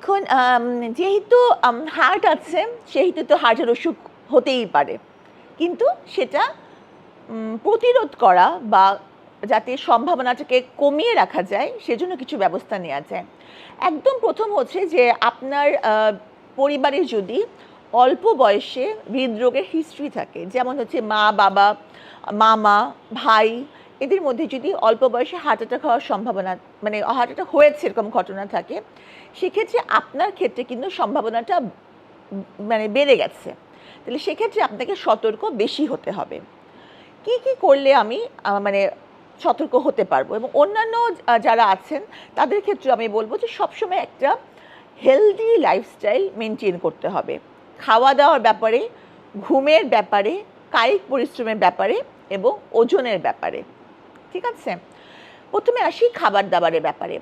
দেখুন যেহেতু হার্ট আছে সেহেতু তো হার্টের অসুখ হতেই পারে, কিন্তু সেটা প্রতিরোধ করা বা যাতে সম্ভাবনাটাকে কমিয়ে রাখা যায় সেজন্য কিছু ব্যবস্থা নেওয়া যায়। একদম প্রথম হচ্ছে যে আপনার পরিবারে যদি অল্প বয়সে হৃদরোগের হিস্ট্রি থাকে, যেমন হচ্ছে মা বাবা, মামা, ভাই, এদের মধ্যে যদি অল্প বয়সে হার্ট অ্যাটাক হওয়ার সম্ভাবনা, মানে হার্ট অ্যাটাক হয়েছে এরকম ঘটনা থাকে, সেক্ষেত্রে আপনার ক্ষেত্রে কিন্তু সম্ভাবনাটা মানে বেড়ে গেছে। তাহলে সেক্ষেত্রে আপনাকে সতর্ক বেশি হতে হবে। কি কি করলে আমি মানে সতর্ক হতে পারবো, এবং অন্যান্য যারা আছেন তাদের ক্ষেত্রে আমি বলবো যে সবসময় একটা হেলদি লাইফস্টাইল মেনটেন করতে হবে, খাওয়া দাওয়ার ব্যাপারে, ঘুমের ব্যাপারে, কায়িক পরিশ্রমের ব্যাপারে এবং ওজনের ব্যাপারে। ঠিক আছে, প্রথমে আসি খাবার দাবারের ব্যাপারে।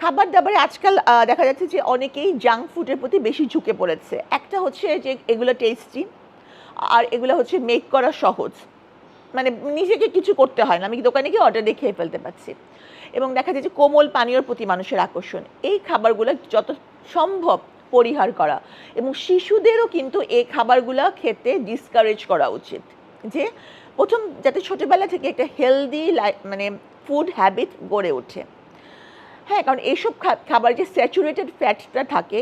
খাবার দাবারে আজকাল দেখা যাচ্ছে যে অনেকেই জাঙ্ক ফুডের প্রতি বেশি ঝুঁকে পড়েছে। একটা হচ্ছে যে এগুলো টেস্টি, আর এগুলো হচ্ছে মেক করা সহজ, মানে নিজেকে কিছু করতে হয় না, আমি দোকানে গিয়ে অর্ডার দিয়ে খেয়ে ফেলতে পারছি। এবং দেখা যায় যে কোমল পানীয়র প্রতি মানুষের আকর্ষণ, এই খাবারগুলো যত সম্ভব পরিহার করা, এবং শিশুদেরও কিন্তু এই খাবারগুলো খেতে ডিসকারেজ করা উচিত, যে প্রথম যাতে ছোটোবেলা থেকে একটা হেলদি মানে ফুড হ্যাবিট গড়ে ওঠে। হ্যাঁ, কারণ এইসব খাবার যে স্যাচুরেটেড ফ্যাটটা থাকে,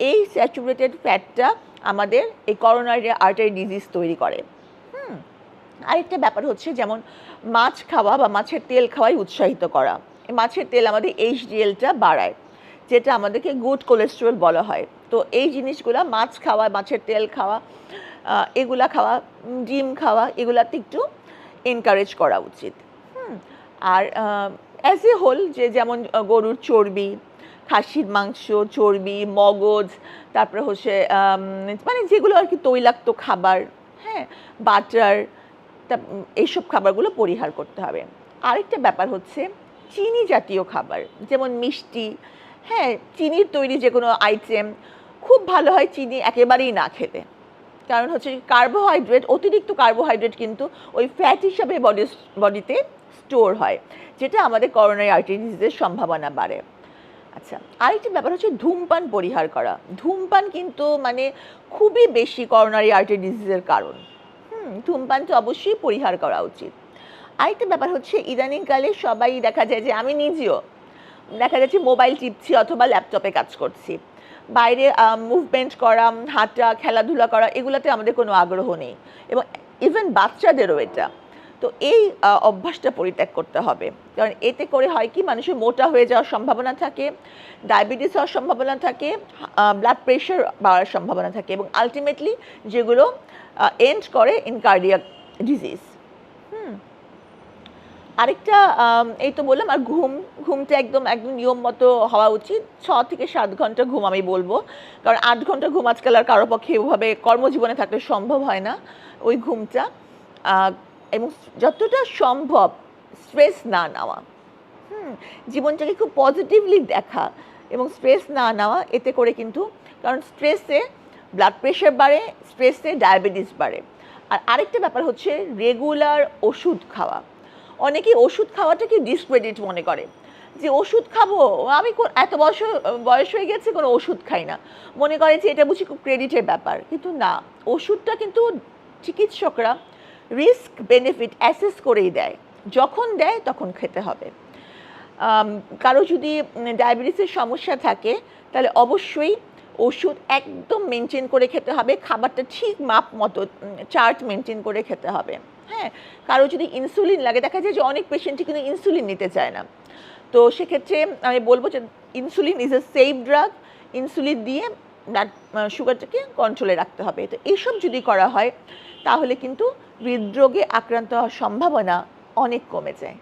এই স্যাচুরেটেড ফ্যাটটা আমাদের এই করোনারি আর্টারি ডিজিজ তৈরি করে। আরেকটা ব্যাপার হচ্ছে যেমন মাছ খাওয়া বা মাছের তেল খাওয়াই উৎসাহিত করা। এই মাছের তেল আমাদের এইচডিএলটা বাড়ায়, যেটা আমাদেরকে গুড কোলেস্টেরল বলা হয়। তো এই জিনিসগুলো মাছ খাওয়া, মাছের তেল খাওয়া, এগুলা খাওয়া, ডিম খাওয়া, এগুলাতে একটু এনকারেজ করা উচিত। আর অ্যাজ এ হোল যে যেমন গরুর চর্বি, খাসির মাংস, চর্বি, মগজ, তারপরে হচ্ছে মানে যেগুলো আর কি তৈলাক্ত খাবার, হ্যাঁ, বাটার, এইসব খাবারগুলো পরিহার করতে হবে। আরেকটা ব্যাপার হচ্ছে চিনি জাতীয় খাবার, যেমন মিষ্টি, হ্যাঁ, চিনির তৈরি যে কোনো আইটেম খুব ভালো হয় চিনি একেবারেই না খেতে। কারণ হচ্ছে কার্বোহাইড্রেট, অতিরিক্ত কার্বোহাইড্রেট কিন্তু ওই ফ্যাট হিসাবে বডিতে স্টোর হয়, যেটা আমাদের করোনারি আর্টারি ডিজিজের সম্ভাবনা বাড়ে। আচ্ছা, আরেকটি ব্যাপার হচ্ছে ধূমপান পরিহার করা। ধূমপান কিন্তু মানে খুবই বেশি করোনারি আর্টারি ডিজিজের কারণ। ধূমপান তো অবশ্যই পরিহার করা উচিত। আরেকটা ব্যাপার হচ্ছে ইদানিংকালে সবাই দেখা যায় যে আমি নিজেও দেখা যাচ্ছে মোবাইল টিপছি অথবা ল্যাপটপে কাজ করছি, বাইরে মুভমেন্ট করা, হাঁটা, খেলাধুলা করা, এগুলোতে আমাদের কোনো আগ্রহ নেই, এবং ইভেন বাচ্চাদেরও এটা। তো এই অভ্যাসটা পরিত্যাগ করতে হবে, কারণ এতে করে হয় কি মানুষের মোটা হয়ে যাওয়ার সম্ভাবনা থাকে, ডায়াবেটিস হওয়ার সম্ভাবনা থাকে, ব্লাড প্রেশার বাড়ার সম্ভাবনা থাকে, এবং আলটিমেটলি যেগুলো এন্ড করে ইন কার্ডিয়াক ডিজিজ। আরেকটা এই তো বললাম, আর ঘুমটা একদম নিয়ম মতো হওয়া উচিত। 6 থেকে 7 ঘন্টা ঘুম আমি বলবো, কারণ 8 ঘন্টা ঘুম আজকাল আর কারো পক্ষে ওভাবে কর্মজীবনে থাকলে সম্ভব হয় না ওই ঘুমটা। এবং যতটা সম্ভব স্ট্রেস না নেওয়া, জীবনটাকে খুব পজিটিভলি দেখা এবং স্ট্রেস না নেওয়া, এতে করে কিন্তু, কারণ স্ট্রেসে ব্লাড প্রেশার বাড়ে, স্ট্রেসে ডায়াবেটিস বাড়ে। আর আরেকটা ব্যাপার হচ্ছে রেগুলার ওষুধ খাওয়া। অনেকেই ওষুধ খাওয়াটাকে ডিসক্রেডিট মনে করে, যে ওষুধ খাবো, আমি এত বয়স হয়ে গেছে কোনো ওষুধ খাই না, মনে করে যে এটা বুঝি খুব ক্রেডিটের ব্যাপার। কিন্তু না, ওষুধটা কিন্তু চিকিৎসকরা রিস্ক বেনিফিট অ্যাসেস করেই দেয়, যখন দেয় তখন খেতে হবে। কারো যদি ডায়াবেটিসের সমস্যা থাকে তাহলে অবশ্যই ওষুধ একদম মেনটেন করে খেতে হবে, খাবারটা ঠিক মাপ মতো চার্ট মেনটেন করে খেতে হবে। হ্যাঁ, কারো যদি ইনসুলিন লাগে, দেখা যায় যে অনেক পেশেন্টই কিন্তু ইনসুলিন নিতে চায় না, তো সেক্ষেত্রে আমি বলবো যে insulin is a safe drug, insulin দিয়ে ব্লাড সুগারটাকে কন্ট্রোলে রাখতে হবে। তো এইসব যদি করা হয় তাহলে কিন্তু হৃদরোগে আক্রান্ত হওয়ার সম্ভাবনা অনেক কমে যায়।